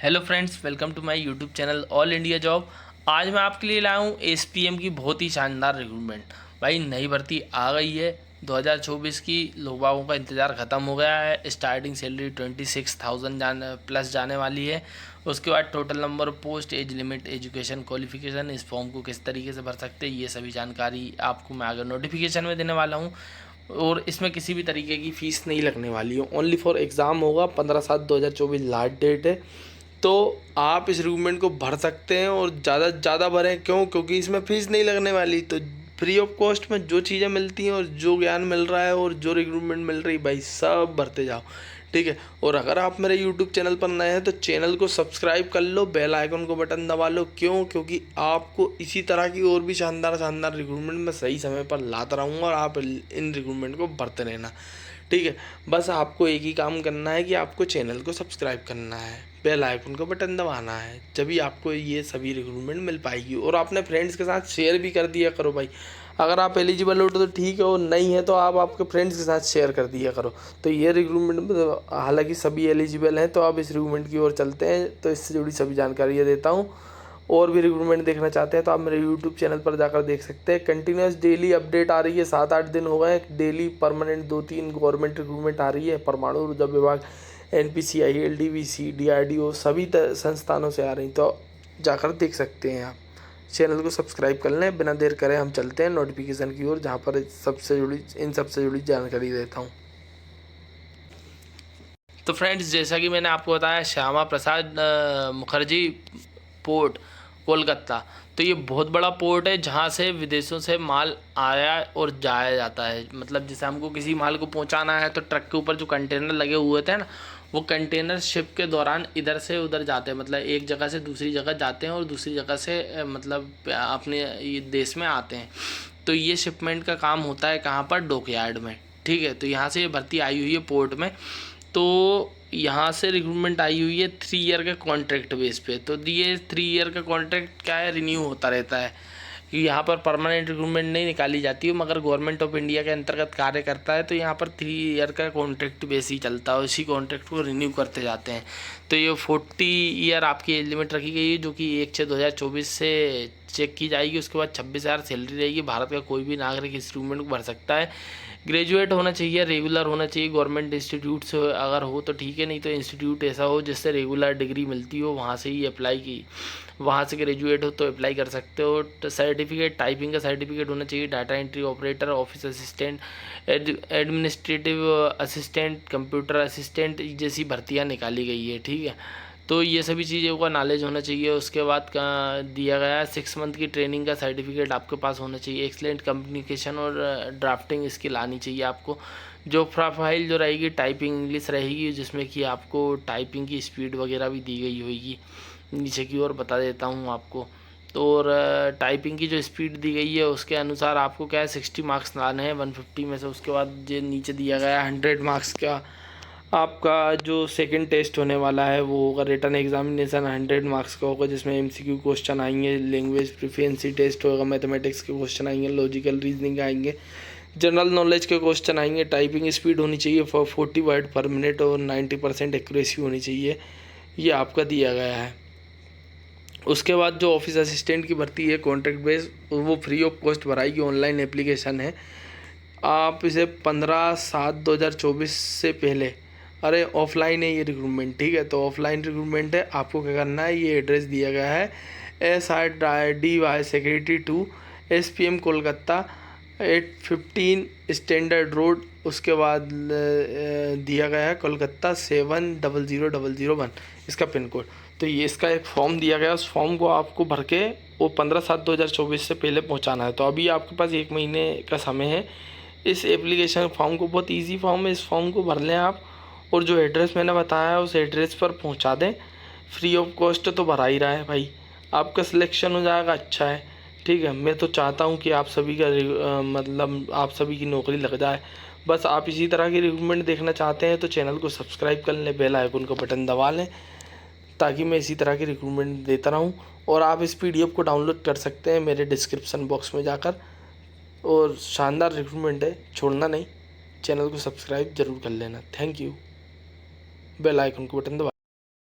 Hello friends, welcome to my YouTube channel all India job. आज मैं आपके लिए लाया हूँ एसपीएम की बहुत ही शानदार रिक्रूटमेंट। भाई नई भर्ती आ गई है 2024 की। लोग बागों का इंतज़ार ख़त्म हो गया है। स्टार्टिंग सैलरी 26,000 प्लस जाने वाली है। उसके बाद total number of post, age limit, education, qualification, इस फॉर्म को किस तरीके से भर सकते हैं, ये सभी जानकारी आपको मैं आगे नोटिफिकेशन में देने वाला हूँ। और इसमें किसी भी तरीके की फ़ीस नहीं लगने वाली है। ओनली फॉर एग्ज़ाम होगा। 15/7/2024 लास्ट डेट है। तो आप इस रिक्रूटमेंट को भर सकते हैं और ज़्यादा से ज़्यादा भरें। क्यों? क्योंकि इसमें फ़ीस नहीं लगने वाली। तो फ्री ऑफ कॉस्ट में जो चीज़ें मिलती हैं और जो ज्ञान मिल रहा है और जो रिक्रूटमेंट मिल रही, भाई सब भरते जाओ, ठीक है। और अगर आप मेरे यूट्यूब चैनल पर नए हैं तो चैनल को सब्सक्राइब कर लो, बेल आइकन को बटन दबा लो। क्यों? क्योंकि आपको इसी तरह की और भी शानदार शानदार रिक्रूटमेंट मैं सही समय पर लाता रहूँगा और आप इन रिक्रूटमेंट को भरते रहना, ठीक है। बस आपको एक ही काम करना है कि आपको चैनल को सब्सक्राइब करना है, बेल आइकन को बटन दबाना है, जभी आपको ये सभी रिक्रूटमेंट मिल पाएगी। और अपने फ्रेंड्स के साथ शेयर भी कर दिया करो भाई। अगर आप एलिजिबल हो तो ठीक है, और नहीं है तो आप आपके फ्रेंड्स के साथ शेयर कर दिया करो। तो ये रिक्रूटमेंट हालांकि सभी एलिजिबल हैं। तो आप इस रिक्रूटमेंट की ओर चलते हैं। तो इससे जुड़ी सभी जानकारियाँ देता हूँ। और भी रिक्रूटमेंट देखना चाहते हैं तो आप मेरे यूट्यूब चैनल पर जाकर देख सकते हैं। कंटिन्यूस डेली अपडेट आ रही है। 7-8 दिन हो गए डेली परमानेंट 2-3 गवर्नमेंट रिक्रूटमेंट आ रही है। परमाणु ऊर्जा विभाग, एनपीसीआई, एलडीवीसी, डीआरडीओ सभी संस्थानों से आ रही। तो जाकर देख सकते हैं आप। चैनल को सब्सक्राइब कर लें। बिना देर करे हम चलते हैं नोटिफिकेशन की ओर, जहाँ पर इन सबसे जुड़ी जानकारी देता हूँ। तो फ्रेंड्स, जैसा कि मैंने आपको बताया, श्यामा प्रसाद मुखर्जी पोर्ट, कोलकाता। तो ये बहुत बड़ा पोर्ट है जहाँ से विदेशों से माल आया और जाया जाता है। मतलब जैसे हमको किसी माल को पहुँचाना है तो ट्रक के ऊपर जो कंटेनर लगे हुए थे ना, वो कंटेनर शिप के दौरान इधर से उधर जाते हैं। मतलब एक जगह से दूसरी जगह जाते हैं और दूसरी जगह से मतलब अपने ये देश में आते हैं। तो ये शिपमेंट का काम होता है कहाँ पर? डॉकयार्ड में, ठीक है। तो यहाँ से ये भर्ती आई हुई है पोर्ट में। तो यहाँ से रिक्रूटमेंट आई हुई है 3 ईयर के कॉन्ट्रैक्ट बेस पे। तो ये 3 ईयर का कॉन्ट्रैक्ट क्या है, रिन्यू होता रहता है। कि यहाँ पर परमानेंट रिक्रूटमेंट नहीं निकाली जाती है, मगर गवर्नमेंट ऑफ इंडिया के अंतर्गत कार्य करता है। तो यहाँ पर 3 ईयर का कॉन्ट्रैक्ट बेस ही चलता है, इसी कॉन्ट्रैक्ट को रिन्यू करते जाते हैं। तो ये 40 ईयर आपकी एज लिमिट रखी गई है, जो कि 1/6/2024 से चेक की जाएगी। उसके बाद 26,000 सैलरी रहेगी। भारत का कोई भी नागरिक इस रिक्रूटमेंट को भर सकता है। ग्रेजुएट होना चाहिए, रेगुलर होना चाहिए। गवर्नमेंट इंस्टीट्यूट से अगर हो तो ठीक है, नहीं तो इंस्टीट्यूट ऐसा हो जिससे रेगुलर डिग्री मिलती हो, वहाँ से ही अप्लाई की, वहाँ से ग्रेजुएट हो तो अप्लाई कर सकते हो। तो सर्टिफिकेट, टाइपिंग का सर्टिफिकेट होना चाहिए। Data entry operator, office assistant, administrative assistant, computer assistant जैसी भर्तियाँ निकाली गई है, ठीक है। तो ये सभी चीज़ों का नॉलेज होना चाहिए। उसके बाद का दिया गया है 6 मंथ की ट्रेनिंग का सर्टिफिकेट आपके पास होना चाहिए। एक्सलेंट कम्युनिकेशन और ड्राफ्टिंग स्किल आनी चाहिए आपको। जो प्रोफाइल जो रहेगी, टाइपिंग इंग्लिश रहेगी, जिसमें कि आपको टाइपिंग की स्पीड वगैरह भी दी गई होगी। नीचे की ओर बता देता हूँ आपको। तो और टाइपिंग की जो स्पीड दी गई है उसके अनुसार आपको क्या है, 60 मार्क्स लाने हैं 150 में से। उसके बाद जो नीचे दिया गया है 100 मार्क्स का आपका जो सेकंड टेस्ट होने वाला है वो होगा। रिटन एग्जामिनेशन 100 मार्क्स का होगा, जिसमें एमसीक्यू क्वेश्चन आएंगे, लैंग्वेज प्रिफरेंसी टेस्ट होगा, मैथमेटिक्स के क्वेश्चन आएंगे, लॉजिकल रीजनिंग आएंगे, जनरल नॉलेज के क्वेश्चन आएंगे। टाइपिंग स्पीड होनी चाहिए 40 वर्ड पर मिनट और 90% एक्यूरेसी होनी चाहिए। ये आपका दिया गया है। उसके बाद जो ऑफिस असिस्टेंट की भर्ती है कॉन्ट्रैक्ट बेस, वो फ्री ऑफ कॉस्ट भराई की ऑनलाइन एप्लीकेशन है। आप इसे 15/7/2024 से पहले, अरे ऑफलाइन है ये रिक्रूटमेंट, ठीक है। तो ऑफलाइन रिक्रूटमेंट है। आपको क्या करना है, ये एड्रेस दिया गया है SRDY secretary 2 SPM Kolkata 815 standard road. उसके बाद दिया गया है कोलकाता 700001, इसका पिन कोड। तो ये इसका एक फॉर्म दिया गया है। उस फॉर्म को आपको भर के वो 15/7/2024 से पहले पहुंचाना है। तो अभी आपके पास 1 महीने का समय है। इस एप्लीकेशन फॉर्म को, बहुत इजी फॉर्म है, इस फॉर्म को भर लें आप। और जो एड्रेस मैंने बताया उस एड्रेस पर पहुंचा दें। फ्री ऑफ कॉस्ट तो भरा ही रहा है भाई। आपका सिलेक्शन हो जाएगा, अच्छा है, ठीक है। मैं तो चाहता हूं कि आप सभी का मतलब आप सभी की नौकरी लग जाए। बस आप इसी तरह की रिक्रूटमेंट देखना चाहते हैं तो चैनल को सब्सक्राइब कर लें, बेल आइकन का बटन दबा लें, ताकि मैं इसी तरह की रिक्रूटमेंट देता रहूं। और आप इस PDF को डाउनलोड कर सकते हैं मेरे डिस्क्रिप्शन बॉक्स में जाकर। और शानदार रिक्रूटमेंट है, छोड़ना नहीं। चैनल को सब्सक्राइब जरूर कर लेना। Thank you. बेल आइकन को बटन दबा